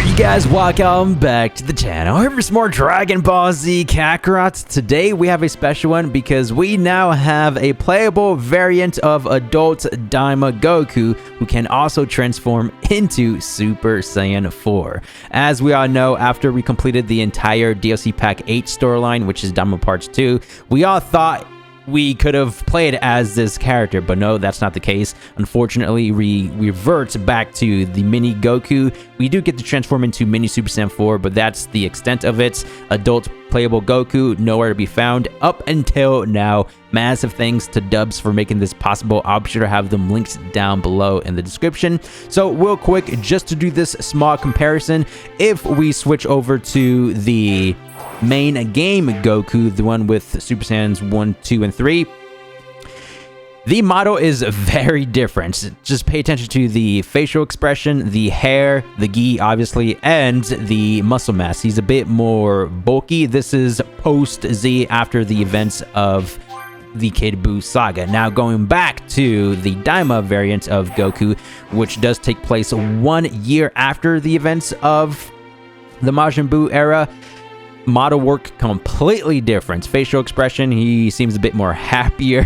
Alright, you guys, welcome back to the channel. Here for some more Dragon Ball Z Kakarot. Today we have a special one because we now have a playable variant of adult Daima Goku who can also transform into Super Saiyan 4. As we all know, after we completed the entire DLC Pack 8 storyline, which is Daima Parts 2, we all thought we could have played as this character, but no, that's not the case. Unfortunately, we revert back to the mini Goku. We do get to transform into mini Super Saiyan 4, but that's the extent of it. Adult playable Goku, nowhere to be found up until now. Massive thanks to Dubs for making this possible. I'll be sure to have them linked down below in the description. So real quick, just to do this small comparison, if we switch over to the main game Goku, the one with Super Saiyans 1, 2, and 3, the model is very different. Just pay attention to the facial expression, the hair, the gi, obviously, and the muscle mass. He's a bit more bulky. This is post-Z after the events of the Kid Buu saga. Now going back to the Daima variant of Goku, which does take place 1 year after the events of the Majin Buu era. Model work completely different. Facial expression, he seems a bit more happier.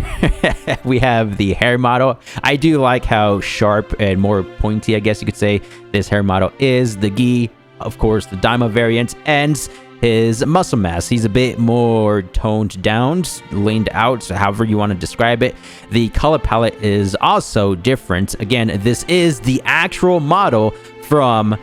We have the hair model. I do like how sharp and more pointy, I guess you could say, this hair model is. The gi, of course, the Daima variant, and his muscle mass. He's a bit more toned down, leaned out, however you want to describe it. The color palette is also different. Again, this is the actual model from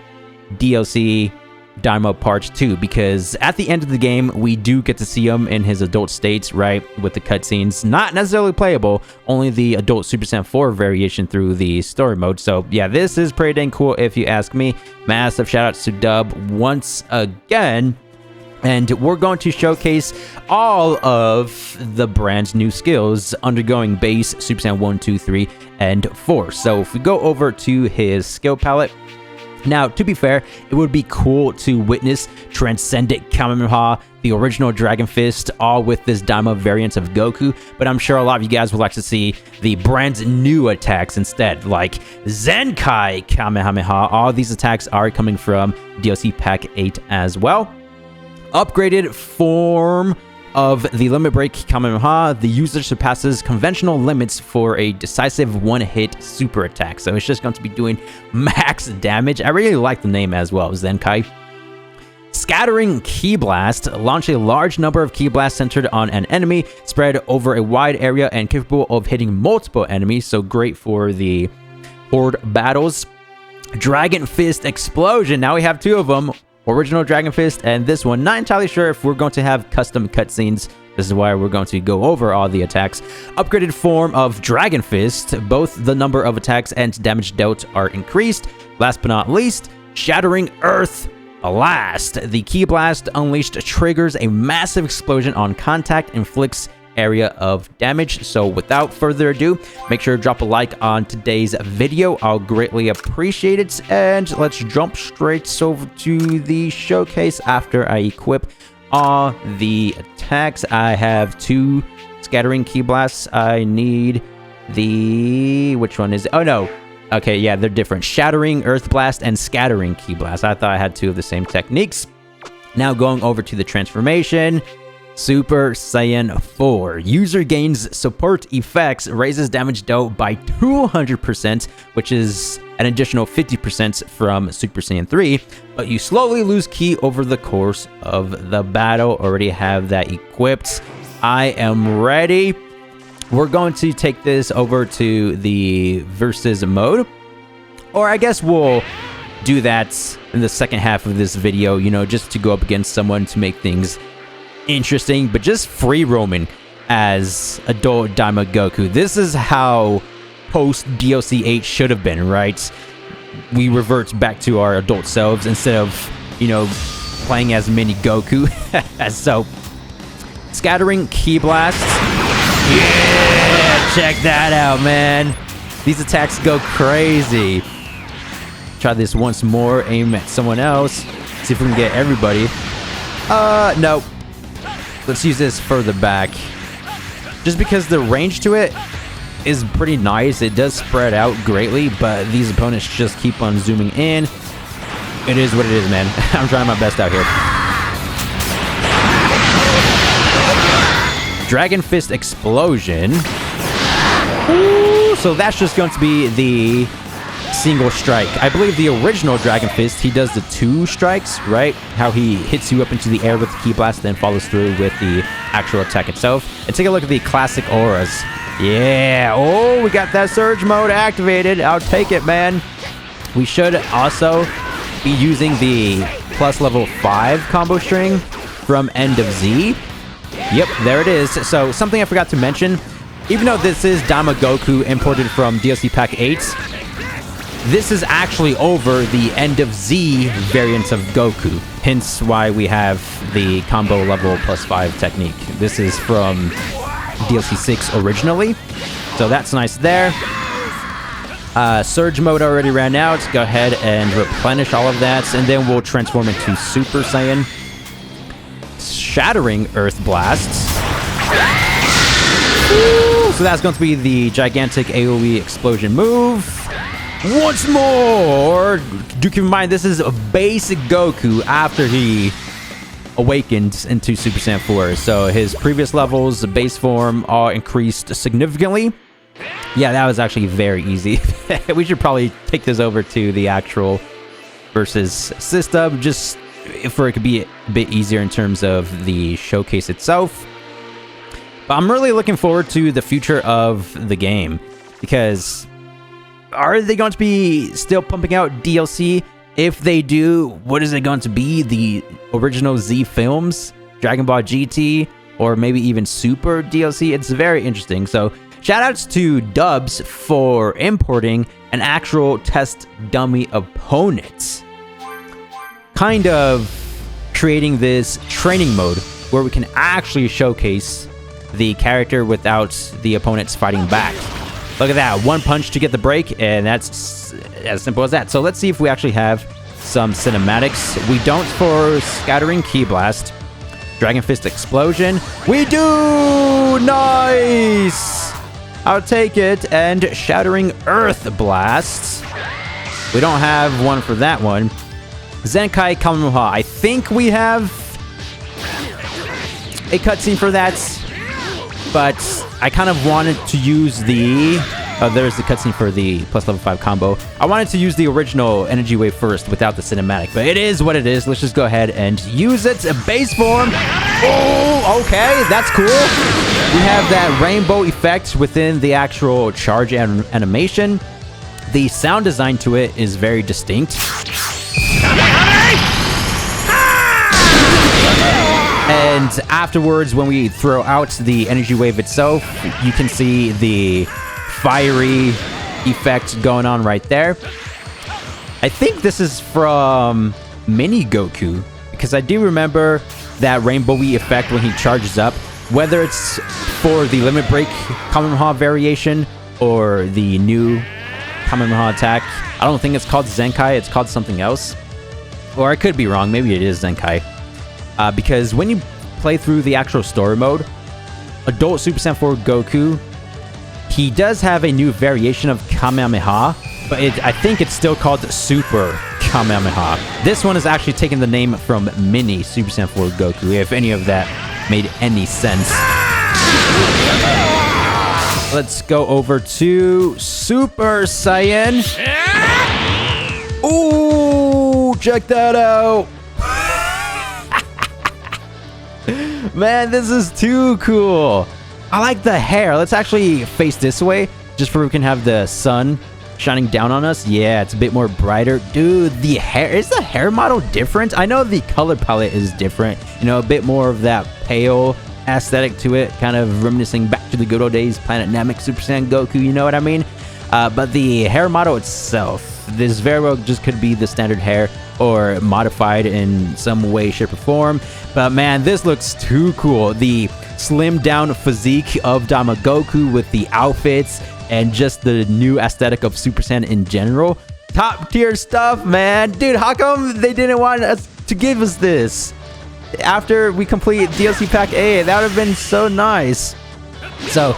DLC Daima Part 2, because at the end of the game we do get to see him in his adult states, right, with the cutscenes. Not necessarily playable, only the adult Super Saiyan 4 variation through the story mode. So yeah, this is pretty dang cool if you ask me. Massive shout outs to Dub once again. And we're going to showcase all of the brand's new skills undergoing base Super Saiyan 1, 2, 3, and 4. So if we go over to his skill palette, now, to be fair, it would be cool to witness Transcendent Kamehameha, the original Dragon Fist, all with this Daima variant of Goku, but I'm sure a lot of you guys would like to see the brand new attacks instead, like Zenkai Kamehameha. All these attacks are coming from DLC Pack 8 as well. Upgraded form of the Limit Break Kamehameha, the user surpasses conventional limits for a decisive one-hit super attack. So it's just going to be doing max damage. I really like the name as well, Zenkai. Scattering Ki Blast. Launch a large number of Ki Blasts centered on an enemy, spread over a wide area and capable of hitting multiple enemies. So great for the horde battles. Dragon Fist Explosion. Now we have two of them. Original Dragon Fist and this one. Not entirely sure if we're going to have custom cutscenes. This is why we're going to go over all the attacks. Upgraded form of Dragon Fist. Both the number of attacks and damage dealt are increased. Last but not least, Shattering Earth Blast. The Ki Blast unleashed triggers a massive explosion on contact, inflicts area of damage. So without further ado, make sure to drop a like on today's video. I'll greatly appreciate it, and let's jump straight over to the showcase after I equip all the attacks. I have two Scattering Ki Blasts. I need the... which one is it? Oh no, okay, yeah, they're different. Shattering Earth Blast and Scattering Ki Blast. I thought I had two of the same techniques. Now going over to the transformation. Super Saiyan 4. User gains support effects, raises damage dealt by 200%, which is an additional 50% from Super Saiyan 3, but you slowly lose ki over the course of the battle. Already have that equipped. I am ready. We're going to take this over to the versus mode, or I guess we'll do that in the second half of this video, you know, just to go up against someone to make things interesting, but just free roaming as adult Daima Goku. This is how post DLC 8 should have been, right? We revert back to our adult selves instead of, you know, playing as mini Goku. So, Scattering Ki Blast. Yeah, check that out, man. These attacks go crazy. Try this once more, aim at someone else, see if we can get everybody. No. Let's use this further back. Just because the range to it is pretty nice. It does spread out greatly, but these opponents just keep on zooming in. It is what it is, man. I'm trying my best out here. Dragon Fist Explosion. Ooh, so that's just going to be the single strike. I believe the original Dragon Fist, he does the 2 strikes, right? How he hits you up into the air with the Ki Blast, then follows through with the actual attack itself. And take a look at the classic auras. Yeah. Oh, we got that Surge mode activated. I'll take it, man. We should also be using the plus level 5 combo string from End of Z. Yep, there it is. So something I forgot to mention, even though this is Daima Goku imported from DLC Pack 8, this is actually over the End of Z variant of Goku. Hence why we have the combo level plus 5 technique. This is from DLC 6 originally. So that's nice there. Surge mode already ran out. Go ahead and replenish all of that. And then we'll transform into Super Saiyan. Shattering Earth Blasts. Woo! So that's going to be the gigantic AoE explosion move. Once more! Do keep in mind, this is a basic Goku after he awakened into Super Saiyan 4. So his previous levels, base form, all increased significantly. Yeah, that was actually very easy. We should probably take this over to the actual versus system, just for it could be a bit easier in terms of the showcase itself. But I'm really looking forward to the future of the game, because are they going to be still pumping out DLC? If they do, what is it going to be? The original Z films, Dragon Ball GT, or maybe even Super DLC? It's very interesting. So shoutouts to Dubs for importing an actual test dummy opponent, kind of creating this training mode where we can actually showcase the character without the opponents fighting back. Look at that, 1 punch to get the break, and that's as simple as that. So let's see if we actually have some cinematics. We don't for Scattering Ki Blast. Dragon Fist Explosion. We do! Nice! I'll take it. And Shattering Earth Blast. We don't have one for that one. Zenkai Kamehameha. I think we have a cutscene for that, but I kind of wanted to use the... there's the cutscene for the plus level 5 combo. I wanted to use the original energy wave first without the cinematic, but it is what it is. Let's just go ahead and use it. A base form. Oh, okay, that's cool. We have that rainbow effect within the actual charge animation. The sound design to it is very distinct. And afterwards, when we throw out the energy wave itself, you can see the fiery effect going on right there. I think this is from Mini Goku, because I do remember that rainbowy effect when he charges up, whether it's for the Limit Break Kamehameha variation or the new Kamehameha attack. I don't think it's called Zenkai, it's called something else. Or I could be wrong, maybe it is Zenkai. Because when you play through the actual story mode, Adult Super Saiyan 4 Goku, he does have a new variation of Kamehameha, but I think it's still called Super Kamehameha. This one is actually taking the name from Mini Super Saiyan 4 Goku, if any of that made any sense. Let's go over to Super Saiyan. Ooh, check that out. Man, this is too cool. I like the hair. Let's actually face this way, just so we can have the sun shining down on us. Yeah, it's a bit more brighter. Dude, the hair, is the hair model different? I know the color palette is different. You know, a bit more of that pale aesthetic to it, kind of reminiscing back to the good old days, Planet Namek Super Saiyan Goku, you know what I mean? But the hair model itself, this very well just could be the standard hair or modified in some way, shape, or form. But man, this looks too cool. The slimmed down physique of Daima Goku with the outfits and just the new aesthetic of Super Saiyan in general. Top tier stuff, man. Dude, how come they didn't want us to give us this after we complete DLC Pack A? That would have been so nice. So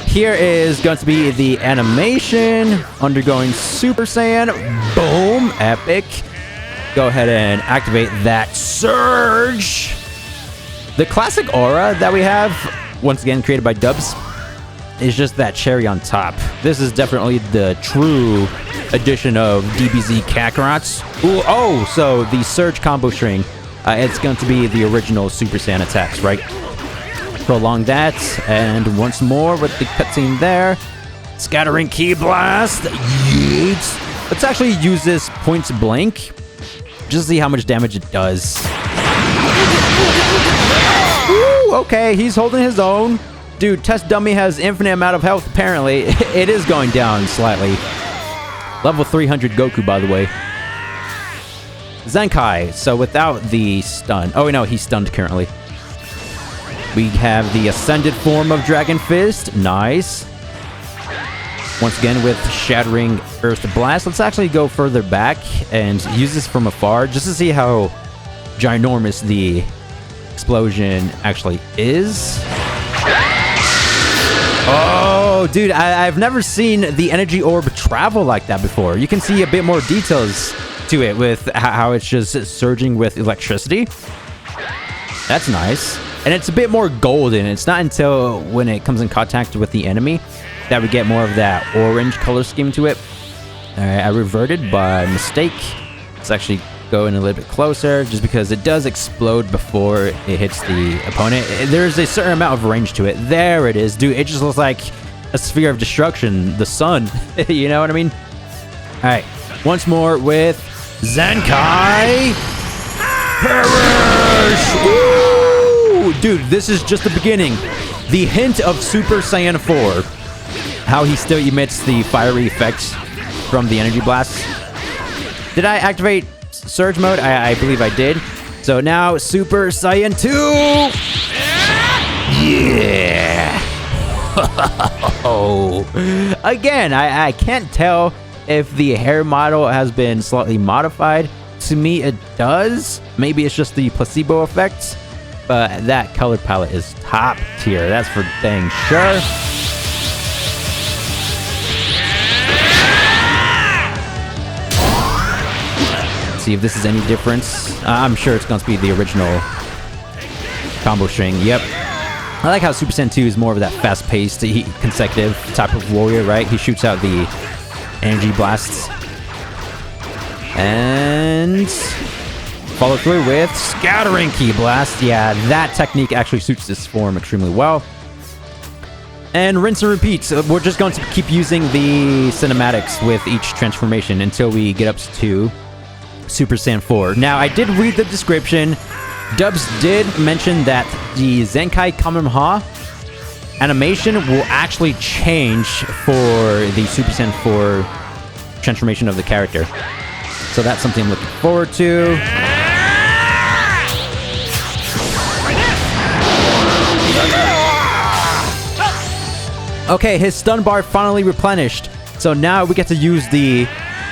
here is going to be the animation undergoing Super Saiyan. Boom, epic. go ahead and activate that Surge. The classic aura that we have, once again created by Dubs, is just that cherry on top. This is definitely the true edition of DBZ Kakarot. Ooh, oh, so the Surge combo string, it's going to be the original Super Saiyan attacks, right? Prolong that, and once more with the cutscene there. Scattering Ki Blast. Yeet. Let's actually use this point blank, just to see how much damage it does. Ooh, okay, he's holding his own. Dude, Test Dummy has infinite amount of health, apparently. It is going down slightly. Level 300 Goku, by the way. Zenkai, so without the stun. Oh, no, he's stunned currently. We have the Ascended form of Dragon Fist. Nice. Once again with Shattering Earth Blast. Let's actually go further back and use this from afar just to see how ginormous the explosion actually is. Oh, dude, I've never seen the energy orb travel like that before. You can see a bit more details to it with how it's just surging with electricity. That's nice. And it's a bit more golden. It's not until when it comes in contact with the enemy that we get more of that orange color scheme to it. Alright, I reverted by mistake. Let's actually go in a little bit closer, just because it does explode before it hits the opponent. There's a certain amount of range to it. There it is. Dude, it just looks like a sphere of destruction. The sun. You know what I mean? Alright, once more with Zenkai. Perish! Ooh! Dude, this is just the beginning. The hint of Super Saiyan 4. How he still emits the fiery effects from the energy blasts. Did I activate Surge mode? I believe I did. So now Super Saiyan 2. Yeah. Again, I can't tell if the hair model has been slightly modified. To me, it does. Maybe it's just the placebo effect. But that color palette is top tier. That's for dang sure. See if this is any difference. I'm sure it's going to be the original combo string. Yep. I like how Super Saiyan 2 is more of that fast-paced, consecutive type of warrior, right? He shoots out the energy blasts. And follow through with Scattering Ki Blast. Yeah, that technique actually suits this form extremely well. And rinse and repeat. We're just going to keep using the cinematics with each transformation until we get up to Super Saiyan 4. Now, I did read the description. Dubs did mention that the Zenkai Kamehameha animation will actually change for the Super Saiyan 4 transformation of the character. So that's something I'm looking forward to. Okay, his stun bar finally replenished. So now we get to use the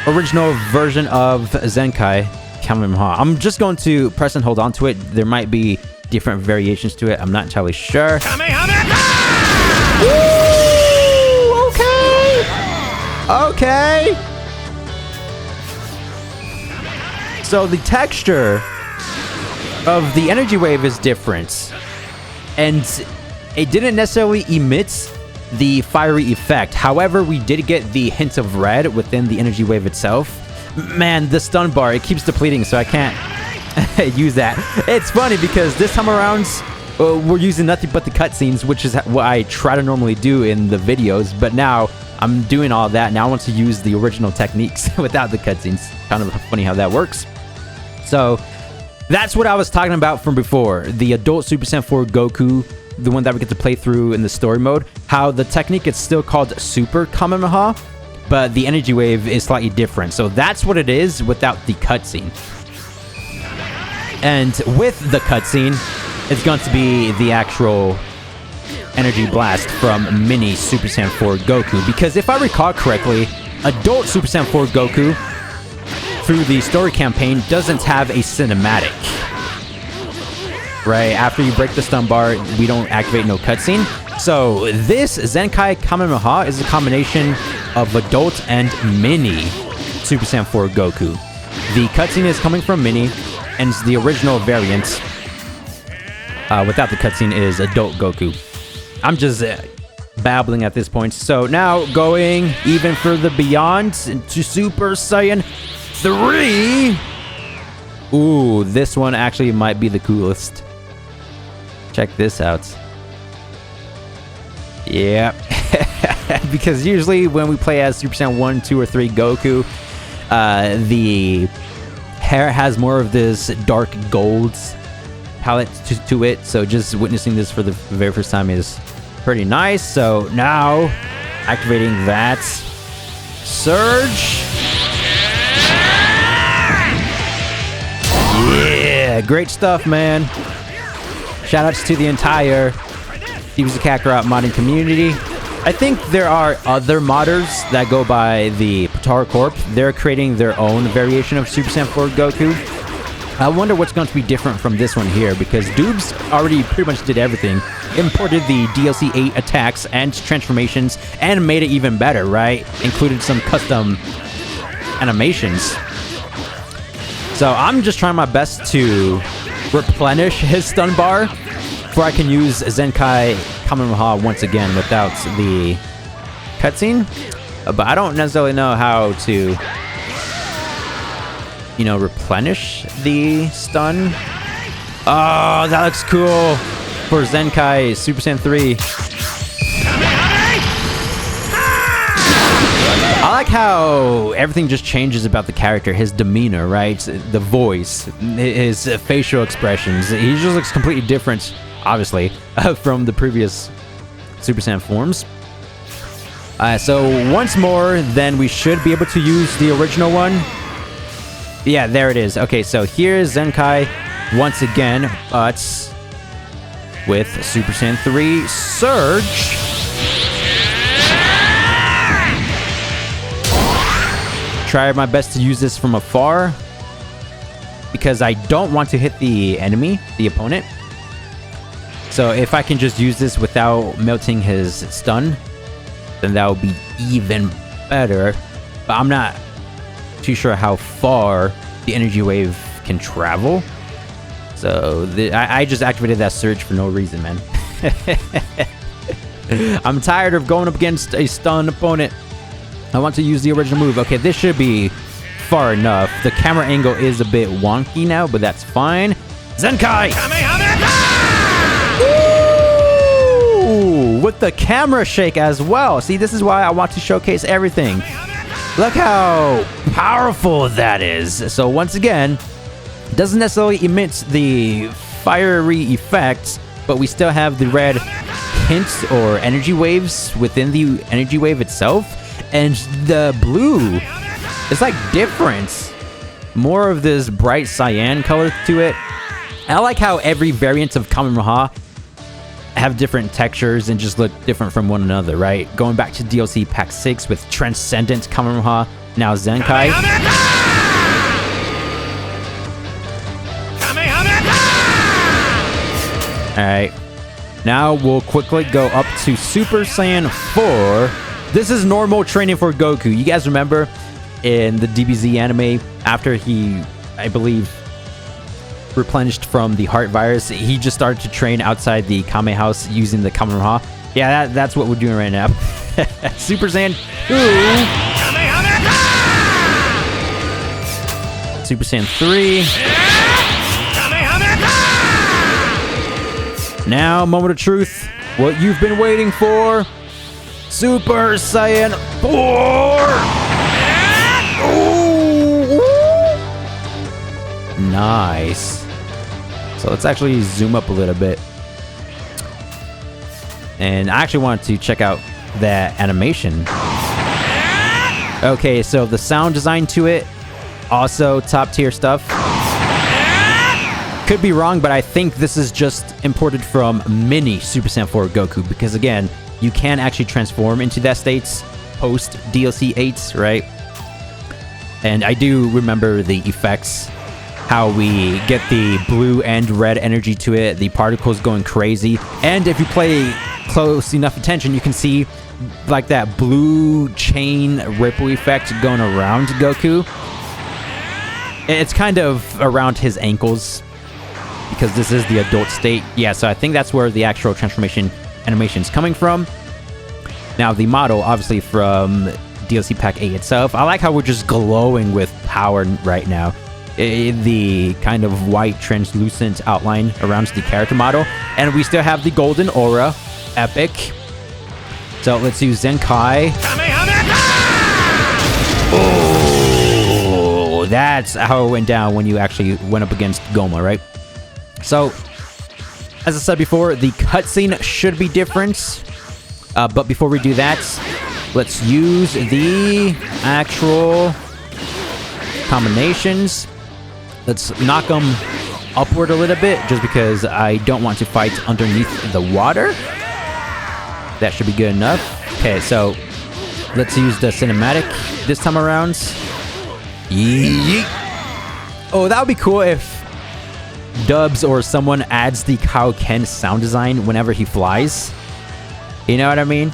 original version of Zenkai Kamehameha. I'm just going to press and hold on to it. There might be different variations to it. I'm not entirely sure. Woo! Okay. So the texture of the energy wave is different. And it didn't necessarily emit the fiery effect. However, we did get the hint of red within the energy wave itself. Man, the stun bar, it keeps depleting, so I can't use that. It's funny because this time around, we're using nothing but the cutscenes, which is what I try to normally do in the videos, but now I'm doing all that. Now I want to use the original techniques without the cutscenes. Kind of funny how that works. So that's what I was talking about from before. The adult Super Saiyan 4 Goku, the one that we get to play through in the story mode, how the technique is still called Super Kamehameha, but the energy wave is slightly different. So that's what it is without the cutscene. And with the cutscene, it's going to be the actual energy blast from mini Super Saiyan 4 Goku. Because if I recall correctly, adult Super Saiyan 4 Goku, through the story campaign, doesn't have a cinematic. Right, after you break the stun bar, we don't activate no cutscene. So this Zenkai Kamehameha is a combination of adult and mini Super Saiyan 4 Goku. The cutscene is coming from Mini, and the original variant without the cutscene is Adult Goku. I'm just babbling at this point. So now going even further beyond into Super Saiyan 3. Ooh, this one actually might be the coolest. Check this out. Yeah. Because usually when we play as Super Saiyan 1, 2, or 3 Goku, the hair has more of this dark gold palette to it. So just witnessing this for the very first time is pretty nice. So now activating that surge. Yeah, great stuff, man. Shoutouts to the entire DBZ Kakarot modding community. I think there are other modders that go by the Potara Corp. They're creating their own variation of Super Saiyan 4 Goku. I wonder what's going to be different from this one here, because Doobs already pretty much did everything. Imported the DLC 8 attacks and transformations and made it even better, right? Included some custom animations. So I'm just trying my best to replenish his stun bar before I can use Zenkai Kamehameha once again without the cutscene. But I don't necessarily know how to, you know, replenish the stun. Oh, that looks cool for Zenkai Super Saiyan 3. I like how everything just changes about the character, his demeanor, right? The voice, his facial expressions. He just looks completely different, obviously, from the previous Super Saiyan forms. So once more, then we should be able to use the original one. Yeah, there it is. Okay, so here's Zenkai once again, but with Super Saiyan 3 Surge. Try my best to use this from afar because I don't want to hit the enemy, the opponent. So if I can just use this without melting his stun, then that would be even better. But I'm not too sure how far the energy wave can travel. So I just activated that surge for no reason, man. I'm tired of going up against a stun opponent. I want to use the original move. Okay, this should be far enough. The camera angle is a bit wonky now, but that's fine. Zenkai! Ooh, with the camera shake as well. See, this is why I want to showcase everything. Look how powerful that is. So once again, doesn't necessarily emit the fiery effects, but we still have the red hints or energy waves within the energy wave itself. And the blue is like different. More of this bright cyan color to it. I like how every variant of Kamehameha have different textures and just look different from one another, right? Going back to DLC Pack 6 with Transcendent Kamehameha, now Zenkai. Alright. Now we'll quickly go up to Super Saiyan 4. This is normal training for Goku. You guys remember in the DBZ anime, after he, I believe, replenished from the heart virus, he just started to train outside the Kame house using the Kamehameha. Yeah, that's what we're doing right now. Super Saiyan 2. Super Saiyan 3. Now, moment of truth. What you've been waiting for. Super Saiyan 4! Ooh. Nice. So let's actually zoom up a little bit. And I actually want to check out that animation. Okay, so the sound design to it, also top tier stuff. Could be wrong, but I think this is just imported from mini Super Saiyan 4 Goku, because again, you can actually transform into that states post DLC 8, right? And I do remember the effects, how we get the blue and red energy to it, the particles going crazy. And if you play close enough attention, you can see like that blue chain ripple effect going around Goku. It's kind of around his ankles because this is the adult state. Yeah, so I think that's where the actual transformation animation is coming from. Now, the model, obviously from DLC Pack 8 itself. I like how we're just glowing with power right now. The kind of white translucent outline around the character model. And we still have the golden aura. Epic. So let's use Zenkai. Oh, that's how it went down when you actually went up against Goma, right? So, as I said before, the cutscene should be different. But before we do that, let's use the actual combinations. Let's knock them upward a little bit, just because I don't want to fight underneath the water. That should be good enough. Okay, so let's use the cinematic this time around. Yeet. Oh, that would be cool if Dubs or someone adds the Kaioken sound design whenever he flies. You know what I mean?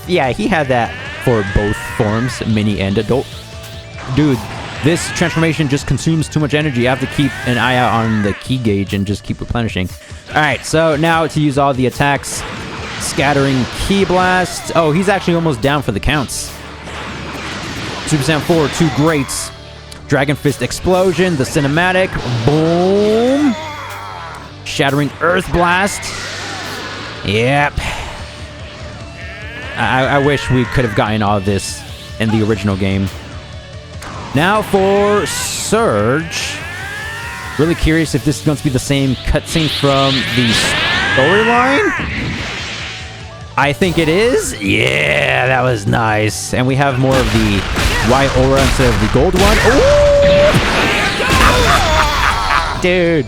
Yeah, he had that for both forms, mini and adult. Dude, this transformation just consumes too much energy. I have to keep an eye out on the key gauge and just keep replenishing. Alright, so now to use all the attacks. Scattering Ki Blast. Oh, he's actually almost down for the counts. Super Saiyan 4, 2 greats. Dragon Fist Explosion, the cinematic. Boom. Shattering Earth Blast. Yep. I wish we could have gotten all of this in the original game. Now for Surge. Really curious if this is going to be the same cutscene from the storyline. I think it is. Yeah, that was nice. And we have more of the white aura instead of the gold one. Ooh! Dude.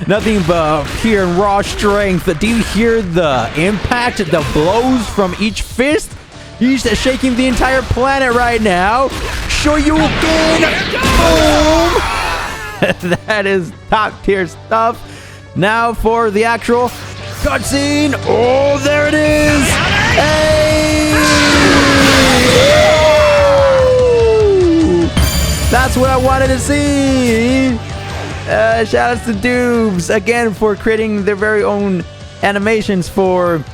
Nothing but pure and raw strength. Do you hear the impact? The blows from each fist? He's shaking the entire planet right now. Shoryuken! Boom! That is top tier stuff. Now for the actual cutscene. Oh, there it is! Hey! That's what I wanted to see! Shout outs to Doobs again for creating their very own animations for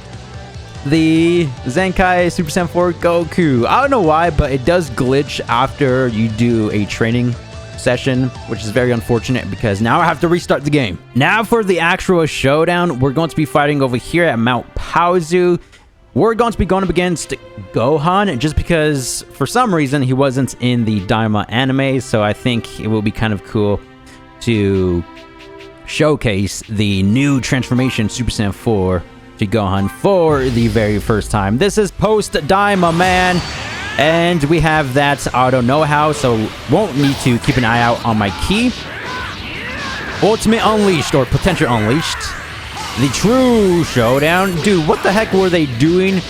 the Zenkai Super Saiyan 4 Goku. I don't know why, but it does glitch after you do a training session, which is very unfortunate because now I have to restart the game. Now for the actual showdown, we're going to be fighting over here at Mount Paozu. We're going to be going up against Gohan just because for some reason he wasn't in the Daima anime, so I think it will be kind of cool to showcase the new transformation Super Saiyan 4 to Gohan for the very first time. This is post Daima, man, and we have that auto know-how, so won't need to keep an eye out on my key. Ultimate Unleashed or Potential Unleashed, the true showdown. Dude, what the heck were they doing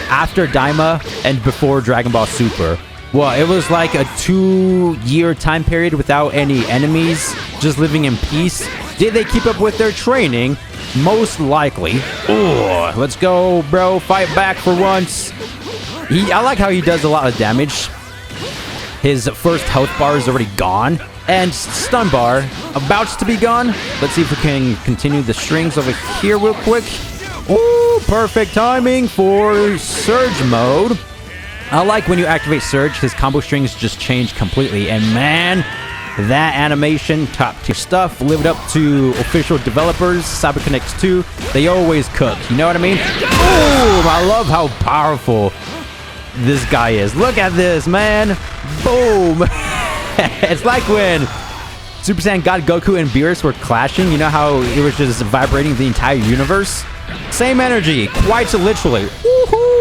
after Daima and before Dragon Ball Super? Well, it was like a 2-year time period without any enemies, just living in peace. Did they keep up with their training? Most likely. Oh, let's go, bro. Fight back for once. I like how he does a lot of damage. His first health bar is already gone. And stun bar about to be gone. Let's see if we can continue the strings over here real quick. Ooh, perfect timing for Surge mode. I like when you activate Surge, his combo strings just change completely. And man, that animation, top tier stuff, lived up to official developers, CyberConnect 2. They always cook, you know what I mean? Boom! I love how powerful this guy is. Look at this, man. Boom! It's like when Super Saiyan God Goku and Beerus were clashing. You know how it was just vibrating the entire universe? Same energy, quite literally. Woohoo!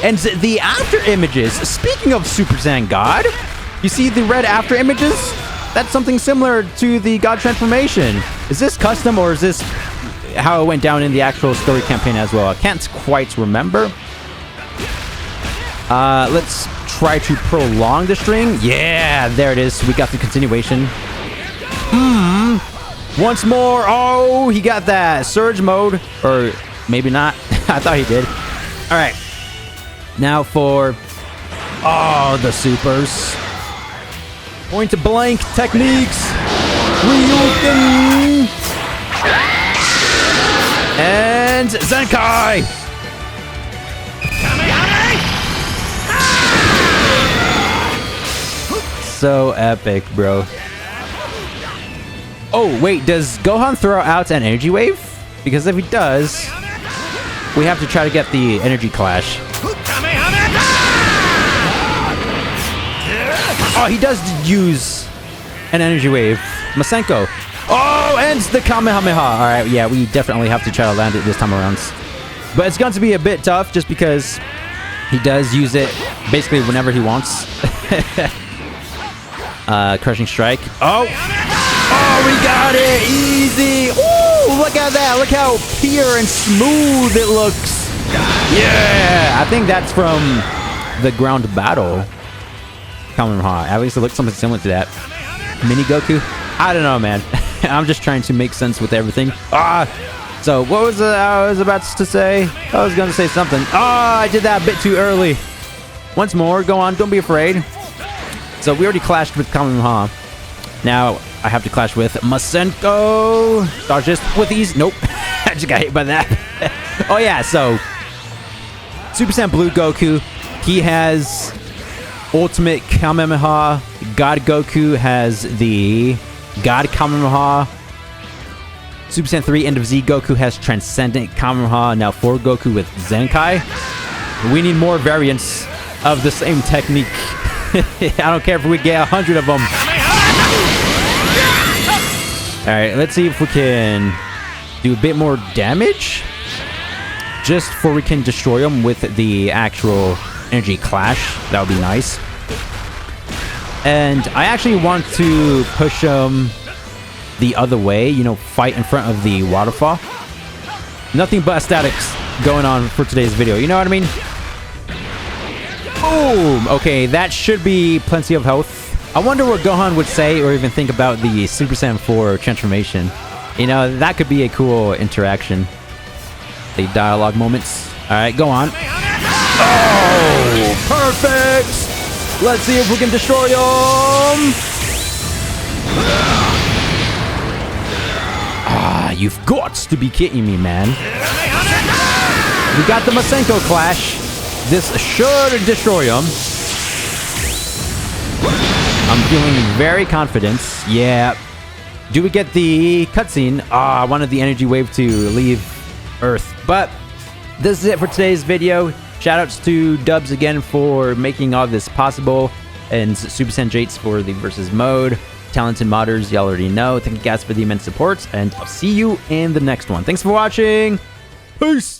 And the after images, speaking of Super Saiyan God, you see the red after images? That's something similar to the God transformation. Is this custom or is this how it went down in the actual story campaign as well? I can't quite remember. Let's try to prolong the string. Yeah, there it is. We got the continuation. Once more. Oh, he got that Surge mode. Or maybe not. I thought he did. All right. Now for... oh, the supers. Point blank techniques. Ryuken. And Zenkai. So epic, bro. Oh, wait, does Gohan throw out an energy wave? Because if he does, we have to try to get the energy clash. Oh, he does use an energy wave. Masenko. Oh, and the Kamehameha. All right, yeah, we definitely have to try to land it this time around. But it's going to be a bit tough just because he does use it basically whenever he wants. Crushing strike. Oh! Oh, we got it! Easy! Ooh, look at that! Look how pure and smooth it looks! Yeah! I think that's from the ground battle. Kamehameha. At least it looks something similar to that. Mini Goku? I don't know, man. I'm just trying to make sense with everything. So what was I was about to say? I was going to say something. I did that a bit too early. Once more, go on. Don't be afraid. So we already clashed with Kamehameha. Now I have to clash with Masenko. Dodge this with ease. Nope. I just got hit by that. Oh yeah, so Super Saiyan Blue Goku. He has Ultimate Kamehameha. God Goku has the God Kamehameha. Super Saiyan 3 End of Z Goku has Transcendent Kamehameha. Now 4 Goku with Zenkai. We need more variants of the same technique. I don't care if we get 100 of them. Alright, let's see if we can do a bit more damage. Just before we can destroy them with the actual energy clash. That would be nice. And I actually want to push them the other way. You know, fight in front of the waterfall. Nothing but statics going on for today's video. You know what I mean? Boom! Okay, that should be plenty of health. I wonder what Gohan would say or even think about the Super Saiyan 4 transformation. You know, that could be a cool interaction. The dialogue moments. Alright, go on. Oh! Perfect! Let's see if we can destroy him! You've got to be kidding me, man. We got the Masenko clash. This should destroy him. I'm feeling very confident. Yeah. Do we get the cutscene? I wanted the energy wave to leave Earth. But this is it for today's video. Shoutouts to Dubs again for making all this possible. And Super Saiyan Jates for the versus mode. Talented modders, y'all already know. Thank you guys for the immense support. And I'll see you in the next one. Thanks for watching. Peace.